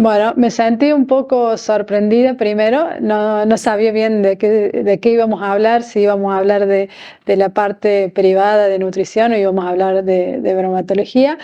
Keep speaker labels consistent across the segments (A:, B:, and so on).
A: Bueno, me sentí un poco sorprendida primero, no sabía bien de qué íbamos a hablar, si íbamos a hablar de la parte privada de nutrición o íbamos a hablar de bromatología,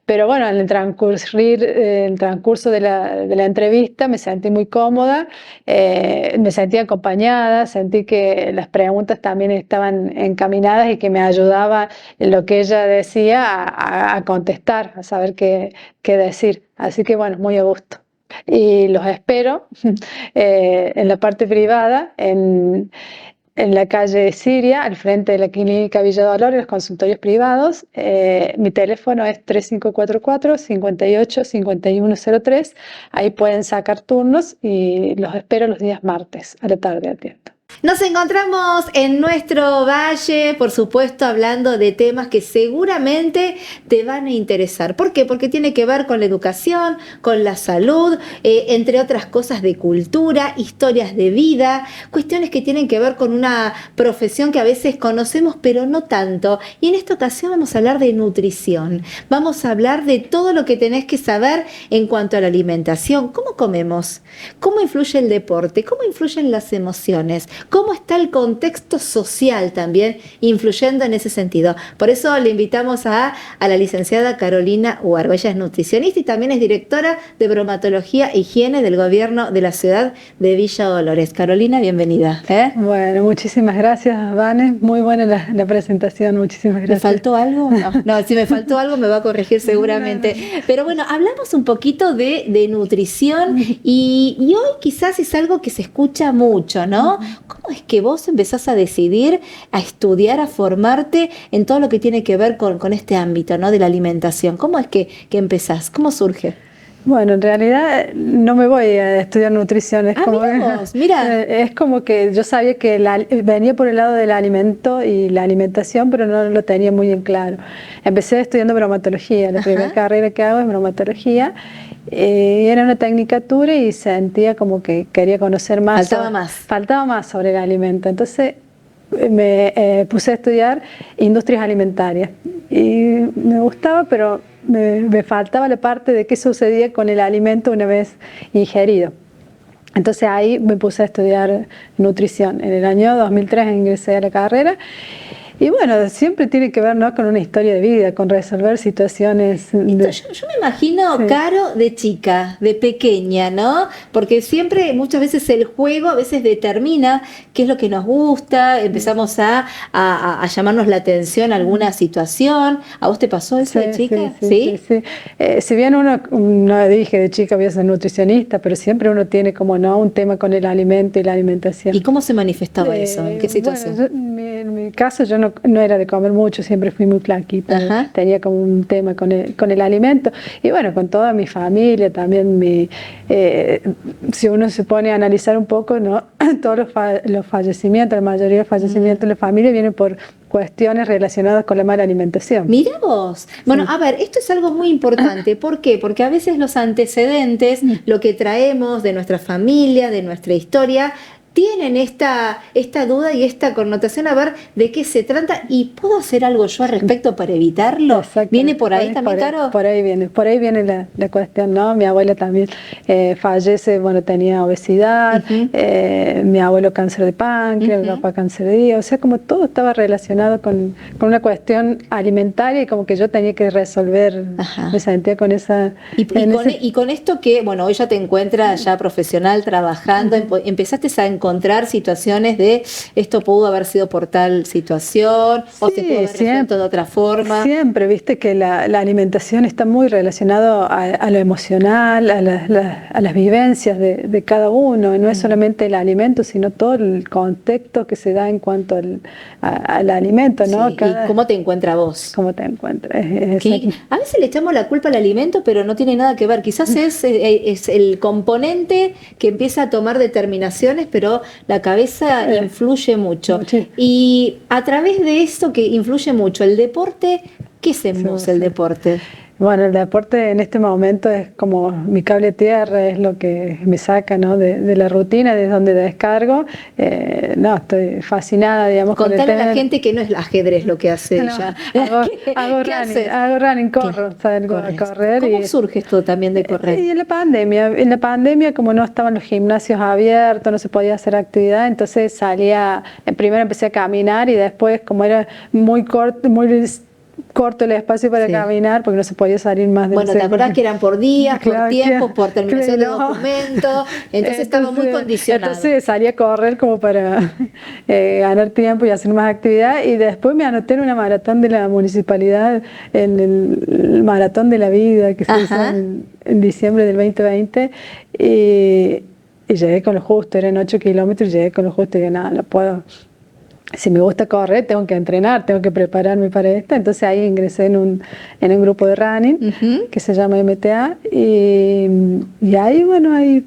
A: pero bueno, en el transcurso de la entrevista me sentí muy cómoda, me sentí acompañada, sentí que las preguntas también estaban encaminadas y que me ayudaba en lo que ella decía a contestar, a saber qué decir. Así que bueno, muy a gusto. Y los espero en la parte privada, en la calle Siria, al frente de la Clínica Villa Dolores, los consultorios privados. Mi teléfono es 3544-585103. Ahí pueden sacar turnos y los espero los días martes a la tarde atiendo.
B: Nos encontramos en nuestro valle, por supuesto, hablando de temas que seguramente te van a interesar. ¿Por qué? Porque tiene que ver con la educación, con la salud, entre otras cosas de cultura, historias de vida, cuestiones que tienen que ver con una profesión que a veces conocemos, pero no tanto. Y en esta ocasión vamos a hablar de nutrición. Vamos a hablar de todo lo que tenés que saber en cuanto a la alimentación. ¿Cómo comemos? ¿Cómo influye el deporte? ¿Cómo influyen las emociones? ¿Cómo está el contexto social también influyendo en ese sentido? Por eso le invitamos a la licenciada Carolina Huargo. Ella es nutricionista y también es directora de bromatología e higiene del gobierno de la ciudad de Villa Dolores. Carolina, bienvenida.
A: Bueno, muchísimas gracias, Vane. Muy buena la presentación, muchísimas gracias.
B: ¿Me faltó algo? No, si me faltó algo me va a corregir seguramente. Pero bueno, hablamos un poquito de nutrición y hoy quizás es algo que se escucha mucho, ¿no? ¿Cómo es que vos empezás a decidir, a estudiar, a formarte en todo lo que tiene que ver con este ámbito, ¿no? De la alimentación? ¿Cómo es que empezás? ¿Cómo surge?
A: Bueno, en realidad no me voy a estudiar nutrición, es como que yo sabía que venía por el lado del alimento y la alimentación, pero no lo tenía muy en claro. Empecé estudiando bromatología, la primera carrera que hago es bromatología, era una tecnicatura y sentía como que quería conocer más. Faltaba más sobre el alimento, entonces me puse a estudiar industrias alimentarias y me gustaba, pero me faltaba la parte de qué sucedía con el alimento una vez ingerido. Entonces ahí me puse a estudiar nutrición. En el año 2003 ingresé a la carrera. Y bueno, siempre tiene que ver, ¿no?, con una historia de vida, con resolver situaciones.
B: Yo me imagino, sí. Caro, de chica, de pequeña, ¿no? Porque siempre, muchas veces el juego a veces determina qué es lo que nos gusta, empezamos a llamarnos la atención a alguna situación. ¿A vos te pasó eso de chica?
A: Sí. Si bien uno no dije de chica voy a ser nutricionista, pero siempre uno tiene como, ¿no?, un tema con el alimento y la alimentación.
B: ¿Y cómo se manifestaba eso? ¿En qué situación?
A: Bueno, en mi caso yo no era de comer mucho, siempre fui muy flaquita. Ajá. Tenía como un tema con el alimento y bueno, con toda mi familia también. Si uno se pone a analizar un poco, ¿no?, todos los fallecimientos, la mayoría de los fallecimientos de la familia vienen por cuestiones relacionadas con la mala alimentación.
B: Mira vos. Bueno, a ver, esto es algo muy importante. ¿Por qué? Porque a veces los antecedentes, lo que traemos de nuestra familia, de nuestra historia, tienen esta duda y esta connotación a ver de qué se trata y ¿puedo hacer algo yo al respecto para evitarlo? ¿Viene por ahí también, Caro?
A: Por ahí viene la cuestión, ¿no? Mi abuela también fallece, bueno, tenía obesidad, mi abuelo cáncer de páncreas, mi papá cáncer de hígado, o sea, como todo estaba relacionado con una cuestión alimentaria y como que yo tenía que resolver, me sentía con esa...
B: Y con esto que, bueno, hoy ya te encuentras ya profesional trabajando, empezaste a encontrar situaciones de esto pudo haber sido por tal situación, o se pudo haber resuelto de otra forma.
A: Siempre, viste que la alimentación está muy relacionado a lo emocional, a las vivencias de cada uno. No es solamente el alimento, sino todo el contexto que se da en cuanto al alimento, ¿no?
B: Sí, ¿y cómo te encuentra vos?
A: ¿Cómo te encuentras?
B: A veces le echamos la culpa al alimento, pero no tiene nada que ver. Quizás es el componente que empieza a tomar determinaciones, pero la cabeza influye mucho. Y a través de eso que influye mucho, el deporte, ¿qué hacemos el deporte?
A: Bueno, el deporte en este momento es como mi cable tierra, es lo que me saca, ¿no? de la rutina, de donde descargo. No, estoy fascinada, digamos.
B: Contale a la gente que no es el ajedrez lo que hace ella.
A: Hago running, corro, salgo a correr.
B: ¿Cómo surge esto también de correr?
A: Y en la pandemia, como no estaban los gimnasios abiertos, no se podía hacer actividad, entonces primero empecé a caminar y después, como era muy corto el espacio para caminar, porque no se podía salir más de...
B: Bueno, ¿te acordás que eran por días, por tiempo, por terminación de documento? Entonces estaba muy condicionado.
A: Entonces salí a correr como para ganar tiempo y hacer más actividad, y después me anoté en una maratón de la municipalidad, en el Maratón de la Vida, que se hizo en diciembre del 2020, y llegué con lo justo, eran 8 kilómetros, y llegué con lo justo, y dije, nada, no puedo... Si me gusta correr, tengo que entrenar, tengo que prepararme para esto. Entonces ahí ingresé en un grupo de running que se llama MTA, y ahí, bueno, ahí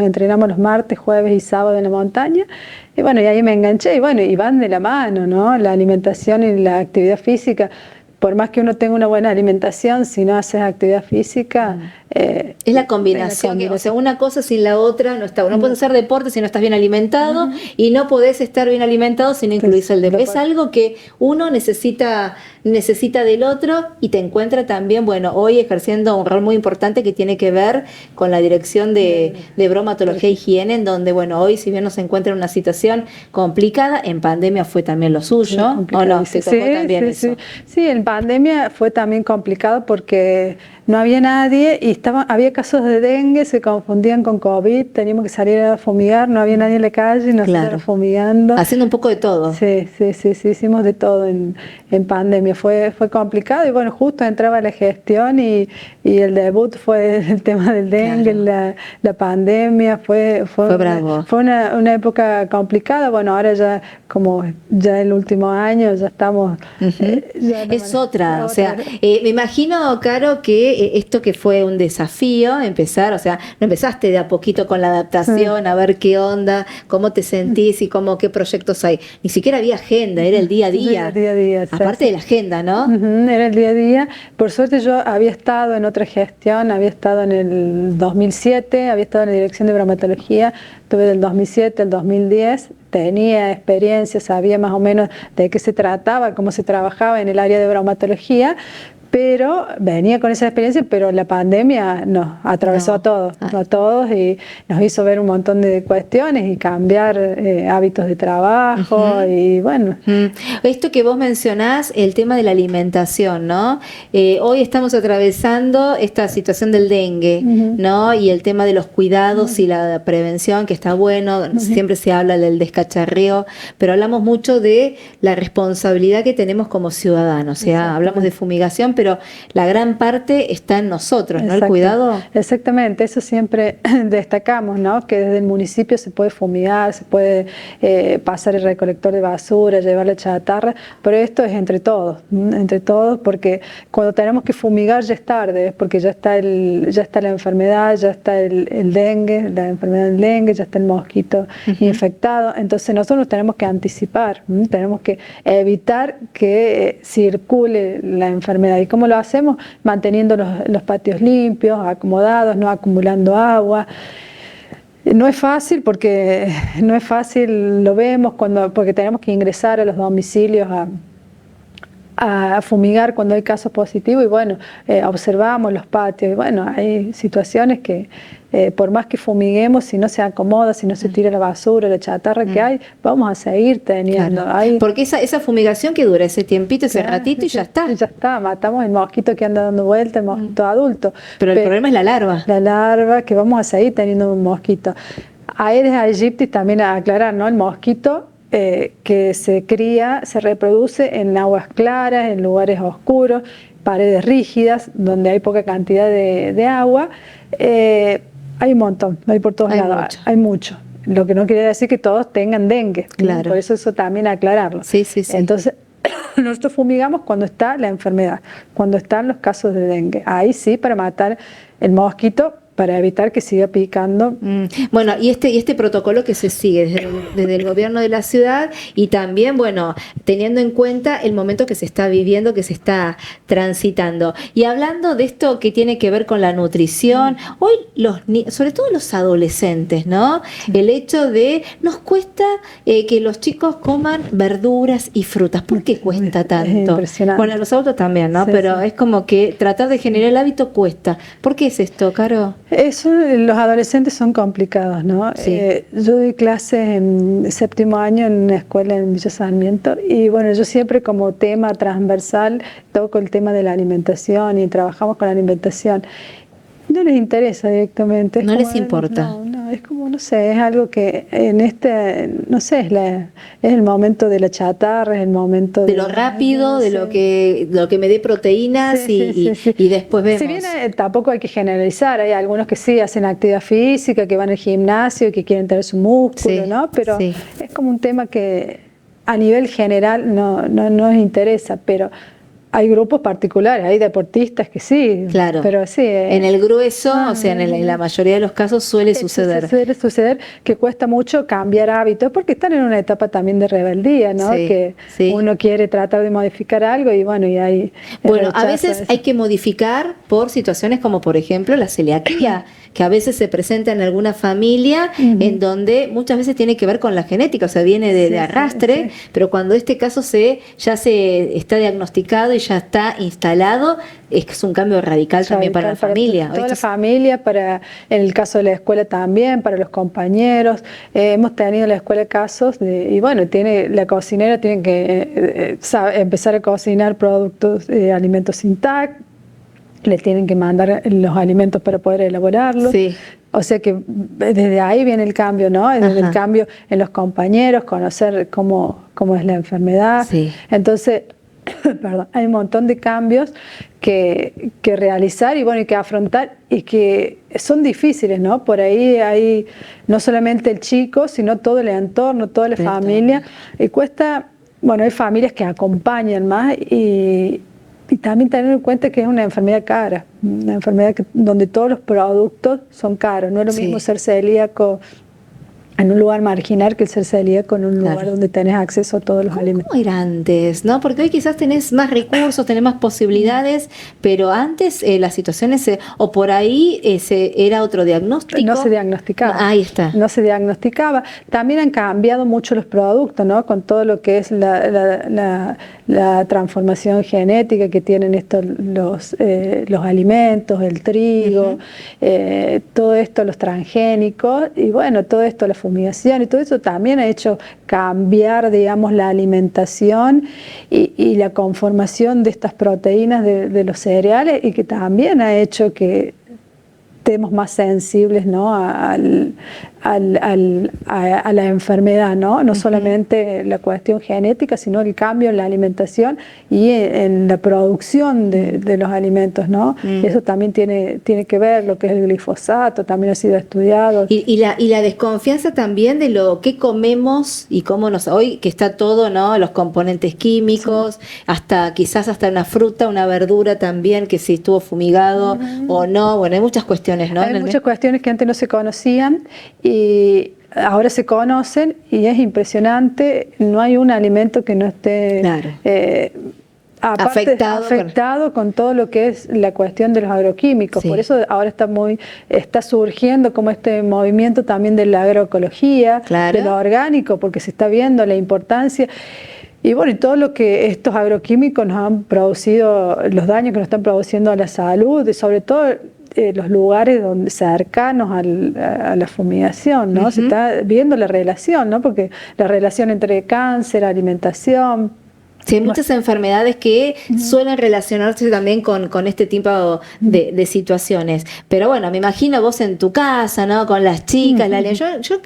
A: entrenamos los martes, jueves y sábado en la montaña. Y bueno, y ahí me enganché, y bueno, y van de la mano, ¿no? La alimentación y la actividad física. Por más que uno tenga una buena alimentación, si no haces actividad física...
B: es la combinación, o sea, una cosa sin la otra no está. No puedes hacer deporte si no estás bien alimentado, y no podés estar bien alimentado si no incluís el deporte. Es algo que uno necesita del otro, y te encuentra también, bueno, hoy ejerciendo un rol muy importante que tiene que ver con la dirección de bromatología e higiene, en donde, bueno, hoy, si bien nos encuentra en una situación complicada, en pandemia fue también lo suyo, ¿o no? ¿Te tocó también eso?
A: Sí, en pandemia fue también complicado porque no había nadie, y había casos de dengue, se confundían con COVID, teníamos que salir a fumigar, no había nadie en la calle, nos estaban fumigando.
B: Haciendo un poco de todo.
A: Sí, hicimos de todo en pandemia, fue complicado, y bueno, justo entraba la gestión, y el debut fue el tema del dengue, la pandemia, fue una época complicada. Bueno, ahora ya, como ya el último año, ya estamos...
B: es otra, o sea, me imagino, Caro, que esto que fue un desafío empezar, o sea, no empezaste de a poquito con la adaptación, a ver qué onda, cómo te sentís y qué proyectos hay. Ni siquiera había agenda, era el día a día.
A: Día a día,
B: aparte de la agenda, ¿no?
A: Era el día a día. Por suerte yo había estado en otra gestión, había estado en el 2007, había estado en la dirección de bromatología, tuve del 2007 al 2010, tenía experiencia, sabía más o menos de qué se trataba, cómo se trabajaba en el área de bromatología, pero venía con esa experiencia, pero la pandemia nos atravesó a todos, y nos hizo ver un montón de cuestiones y cambiar hábitos de trabajo, y bueno.
B: Esto que vos mencionás, el tema de la alimentación, ¿no? Hoy estamos atravesando esta situación del dengue, ¿no? Y el tema de los cuidados y la prevención, que está bueno, siempre se habla del descacharreo, pero hablamos mucho de la responsabilidad que tenemos como ciudadanos, o sea, hablamos de fumigación, pero la gran parte está en nosotros, ¿no? El cuidado.
A: Exactamente, eso siempre destacamos, ¿no? Que desde el municipio se puede fumigar, se puede pasar el recolector de basura, llevar la chatarra, pero esto es entre todos, porque cuando tenemos que fumigar ya es tarde, porque ya está la enfermedad, ya está el dengue, la enfermedad del dengue, ya está el mosquito infectado. Entonces nosotros tenemos que anticipar, tenemos que evitar que circule la enfermedad. ¿Y cómo lo hacemos? Manteniendo los patios limpios, acomodados, no acumulando agua. No es fácil, lo vemos porque tenemos que ingresar a los domicilios a fumigar cuando hay casos positivos, y bueno, observamos los patios, y bueno, hay situaciones que por más que fumiguemos, si no se acomoda, si no se tira la basura, la chatarra que hay, vamos a seguir teniendo.
B: Porque esa fumigación que dura ese tiempito, ese ratito, y ya está.
A: Ya está, matamos el mosquito que anda dando vuelta, el mosquito adulto.
B: Pero el problema es la larva.
A: La larva, que vamos a seguir teniendo un mosquito. Aedes aegypti, también a aclarar, ¿no? El mosquito que se cría, se reproduce en aguas claras, en lugares oscuros, paredes rígidas, donde hay poca cantidad de agua. Hay un montón, hay por todos lados, hay mucho. Lo que no quiere decir que todos tengan dengue.
B: Claro.
A: Por eso también aclararlo.
B: Sí.
A: Entonces, nosotros fumigamos cuando está la enfermedad, cuando están los casos de dengue. Ahí sí, para matar el mosquito para evitar que siga picando.
B: Bueno, y este protocolo que se sigue desde el gobierno de la ciudad y también, bueno, teniendo en cuenta el momento que se está viviendo, que se está transitando. Y hablando de esto que tiene que ver con la nutrición, hoy sobre todo los adolescentes, ¿no? El hecho de nos cuesta que los chicos coman verduras y frutas. ¿Por qué cuesta tanto?
A: Es impresionante.
B: Bueno, los autos también, ¿no?
A: Sí,
B: pero
A: sí.
B: es como que tratar de generar el hábito cuesta. ¿Por qué es esto, Caro?
A: Eso, los adolescentes son complicados, ¿no?
B: Sí.
A: Yo doy clases en 7º año en una escuela en Villa Sarmiento y bueno, yo siempre como tema transversal toco el tema de la alimentación y trabajamos con la alimentación. No les interesa directamente.
B: No les importa.
A: No, es como, no sé, es algo que no sé, es el momento de la chatarra, es el momento
B: de lo rápido, de lo que me dé proteínas y después vemos.
A: Si bien tampoco hay que generalizar, hay algunos que sí hacen actividad física, que van al gimnasio, que quieren tener su músculo, ¿no? Pero es como un tema que a nivel general no nos interesa, pero hay grupos particulares, hay deportistas que sí,
B: claro,
A: pero sí.
B: En el grueso, o sea, en la mayoría de los casos suele suceder.
A: Suele suceder que cuesta mucho cambiar hábitos, porque están en una etapa también de rebeldía, ¿no? Que uno quiere tratar de modificar algo y bueno, y hay...
B: Bueno, a veces hay que modificar por situaciones como, por ejemplo, la celiaquía, que a veces se presenta en alguna familia en donde muchas veces tiene que ver con la genética, o sea, viene de arrastre, pero cuando este caso ya se está diagnosticado y ya está instalado, es un cambio radical también para la familia.
A: Toda la familia, en el caso de la escuela también, para los compañeros. Hemos tenido en la escuela casos y bueno, la cocinera tiene que empezar a cocinar productos, alimentos sin TAC, le tienen que mandar los alimentos para poder elaborarlos. Sí. O sea que desde ahí viene el cambio, ¿no? Desde el cambio en los compañeros, conocer cómo es la enfermedad. Sí. Entonces, perdón, hay un montón de cambios que realizar y bueno, y que afrontar y que son difíciles, ¿no? Por ahí hay no solamente el chico, sino todo el entorno, toda la familia. Y cuesta, bueno, hay familias que acompañan más y también tener en cuenta que es una enfermedad cara, una enfermedad donde todos los productos son caros. No es lo mismo ser celíaco en un lugar marginal que el ser celíaco en un lugar donde tenés acceso a todos los alimentos.
B: ¿Cómo era antes? ¿No? Porque hoy quizás tenés más recursos, tenés más posibilidades, pero antes las situaciones, o por ahí era otro diagnóstico.
A: No se diagnosticaba.
B: Ahí está.
A: No se diagnosticaba. También han cambiado mucho los productos, ¿no? Con todo lo que es la transformación genética que tienen los alimentos, el trigo, todo esto, los transgénicos, y bueno, todo esto, la fumigación y todo eso también ha hecho cambiar, digamos, la alimentación y la conformación de estas proteínas de los cereales y que también ha hecho que estemos más sensibles, ¿no? a la enfermedad, ¿no? Solamente la cuestión genética, sino el cambio en la alimentación y en la producción de los alimentos, ¿no? Eso también tiene que ver, lo que es el glifosato, también ha sido estudiado.
B: Y la desconfianza también de lo que comemos y cómo hoy que está todo, ¿no? Los componentes químicos, quizás hasta una fruta, una verdura también, que si estuvo fumigado o no, bueno, hay muchas cuestiones, ¿no?
A: Hay muchas cuestiones que antes no se conocían y ahora se conocen y es impresionante, no hay un alimento que no esté afectado con todo lo que es la cuestión de los agroquímicos. Por eso ahora está surgiendo como este movimiento también de la agroecología, de lo orgánico, porque se está viendo la importancia. Y bueno, y todo lo que estos agroquímicos nos han producido, los daños que nos están produciendo a la salud, y sobre todo los lugares cercanos a la fumigación, ¿no? Se está viendo la relación, ¿no? Porque la relación entre cáncer, alimentación.
B: Sí, hay muchas enfermedades que suelen relacionarse también con este tipo de situaciones. Pero bueno, me imagino vos en tu casa, ¿no? Con las chicas, yo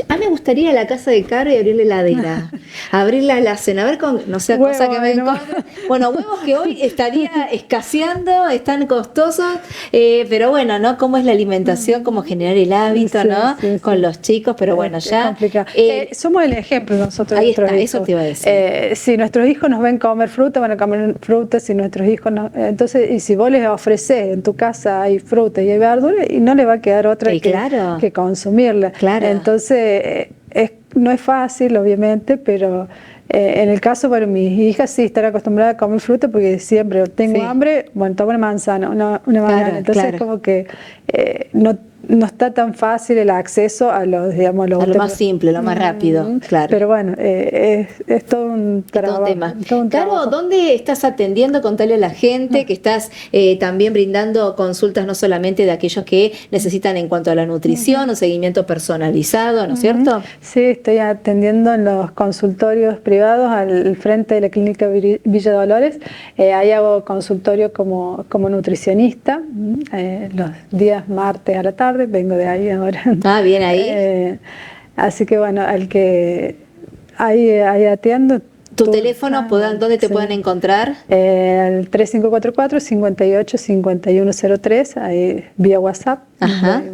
B: A mí me gustaría ir a la casa de Caro y abrirle la heladera, abrir la alacena, a ver con, no sé,
A: Huevo,
B: cosa que me
A: no.
B: encuentre. Bueno, huevos que hoy estaría escaseando, están costosos, pero bueno, ¿no? Cómo es la alimentación, cómo generar el hábito,
A: Sí,
B: ¿no?
A: sí,
B: Con
A: sí.
B: los chicos, pero bueno,
A: Es
B: ya.
A: complicado. Somos el ejemplo nosotros.
B: Ahí
A: Nuestros
B: está,
A: hijos.
B: eso te iba a decir.
A: Si nuestros hijos nos ven comer fruta, van a comer fruta. Si nuestros hijos no, entonces, y si vos les ofreces en tu casa hay fruta y hay verdura, y no le va a quedar otra
B: Claro.
A: que consumirla.
B: Claro.
A: Entonces, no es fácil, obviamente, pero en el caso, bueno, mis hijas sí están acostumbradas a comer fruta porque siempre tengo hambre, bueno, tomo una manzana, una banana. Entonces, como que no está tan fácil el acceso a los, digamos,
B: a lo más simple, lo más rápido, claro.
A: Pero bueno, es todo un trabajo.
B: Claro, ¿dónde estás atendiendo? Contale a la gente que estás también brindando consultas no solamente de aquellos que necesitan en cuanto a la nutrición o seguimiento personalizado, ¿no es cierto?
A: Sí, estoy atendiendo en los consultorios privados al frente de la clínica Villa Dolores. Ahí hago consultorio como nutricionista los días martes a la tarde, vengo de ahí ahora.
B: Ah, bien ahí.
A: Así que bueno, al que ahí atiendo.
B: ¿Tu teléfono, dónde te pueden encontrar?
A: El 3544-585103, ahí vía WhatsApp.
B: Ajá.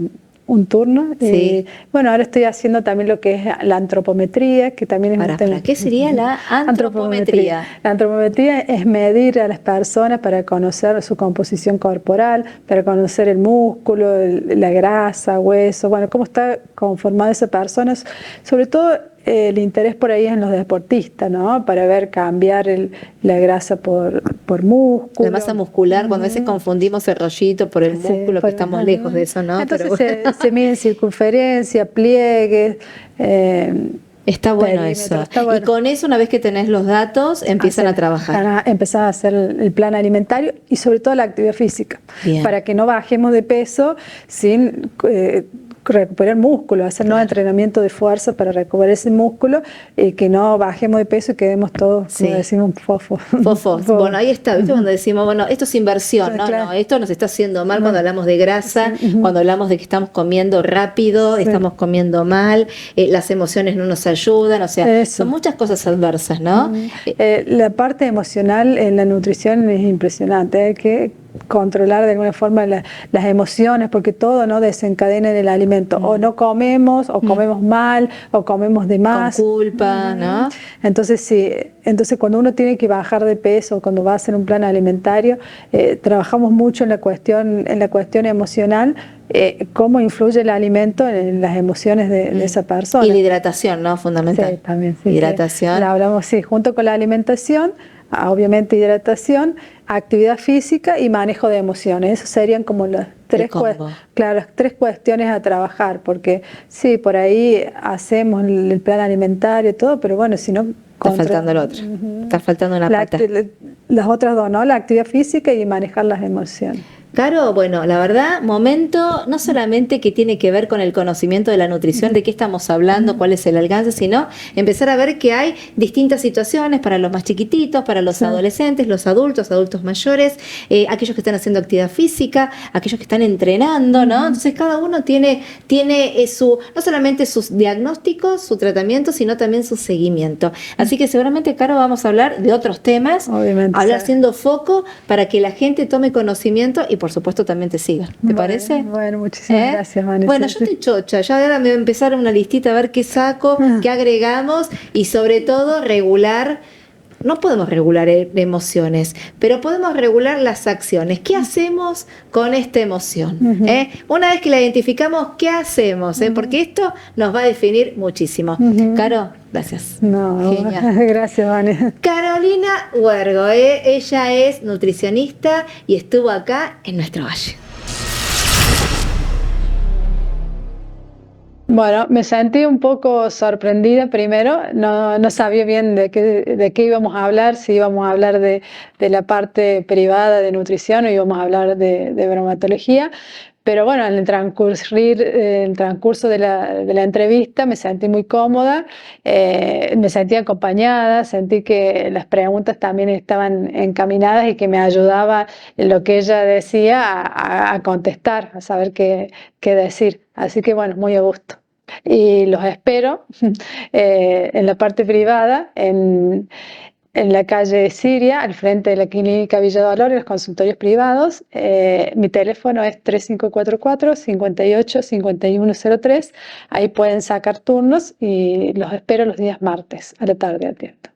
A: Un turno.
B: Sí.
A: Bueno, ahora estoy haciendo también lo que es la antropometría, que también es un tema.
B: ¿Para qué sería la antropometría?
A: La antropometría es medir a las personas para conocer su composición corporal, para conocer el músculo, la grasa, hueso, bueno, cómo está conformada esa persona, sobre todo el interés por ahí es en los deportistas, ¿no? Para ver cambiar la grasa por músculo.
B: La masa muscular, cuando a veces confundimos el rollito por el músculo, que estamos lejos de eso, ¿no?
A: Entonces se miden circunferencia, pliegues.
B: Está bueno eso. Está bueno. Y con eso, una vez que tenés los datos, empiezan a trabajar.
A: Empezar a hacer el plan alimentario y sobre todo la actividad física. Bien. Para que no bajemos de peso sin recuperar músculo, hacer nuevo entrenamiento de fuerza para recuperar ese músculo y que no bajemos de peso y quedemos todos, como decimos, fofos.
B: Bueno, ahí está, ¿viste? Cuando decimos, bueno, esto es inversión, ¿no? Claro. No, esto nos está haciendo mal cuando hablamos de grasa, cuando hablamos de que estamos comiendo rápido, estamos comiendo mal, las emociones no nos ayudan, o sea, son muchas cosas adversas, ¿no?
A: La parte emocional en la nutrición es impresionante, hay que controlar de alguna forma las emociones, porque todo no desencadena en el alimento, o no comemos, o comemos mal, o comemos de más.
B: Con culpa, ¿no?
A: Entonces sí, cuando uno tiene que bajar de peso, cuando va a hacer un plan alimentario, trabajamos mucho en la cuestión emocional, cómo influye el alimento en las emociones de esa persona.
B: Y la hidratación, ¿no? Fundamental.
A: Sí, también. Sí,
B: hidratación.
A: La hablamos, junto con la alimentación, obviamente hidratación, actividad física y manejo de emociones. Esos serían como las tres cuestiones a trabajar, porque sí, por ahí hacemos el plan alimentario y todo, pero bueno, si no...
B: Está faltando el otro, está faltando una pata.
A: Las otras dos, ¿no? La actividad física y manejar las emociones.
B: Caro, bueno, la verdad, momento no solamente que tiene que ver con el conocimiento de la nutrición, de qué estamos hablando, cuál es el alcance, sino empezar a ver que hay distintas situaciones para los más chiquititos, para los adolescentes, los adultos mayores, aquellos que están haciendo actividad física, aquellos que están entrenando, ¿no? Entonces cada uno tiene no solamente sus diagnósticos, su tratamiento, sino también su seguimiento. Así que seguramente, Caro, vamos a hablar de otros temas,
A: obviamente,
B: hablar haciendo foco para que la gente tome conocimiento y por supuesto también te siga. ¿Te parece?
A: Bueno, muchísimas gracias, Vanessa.
B: Bueno, yo estoy chocha, ya ahora me voy a empezar una listita a ver qué saco, qué agregamos y sobre todo regular. No podemos regular emociones, pero podemos regular las acciones. ¿Qué hacemos con esta emoción? Una vez que la identificamos, ¿qué hacemos? Porque esto nos va a definir muchísimo. Caro, gracias.
A: Genial. Gracias, Vanessa.
B: Carolina Huergo, ella es nutricionista y estuvo acá en nuestro valle.
A: Bueno, me sentí un poco sorprendida primero, no sabía bien de qué íbamos a hablar, si íbamos a hablar de la parte privada de nutrición o íbamos a hablar de bromatología, pero bueno, en el transcurso de la entrevista me sentí muy cómoda, me sentí acompañada, sentí que las preguntas también estaban encaminadas y que me ayudaba en lo que ella decía a contestar, a saber qué decir. Así que bueno, muy a gusto. Y los espero en la parte privada, en la calle Siria, al frente de la Clínica Villa Dolores, los consultorios privados. Mi teléfono es 3544-585103. Ahí pueden sacar turnos y los espero los días martes a la tarde atiendo.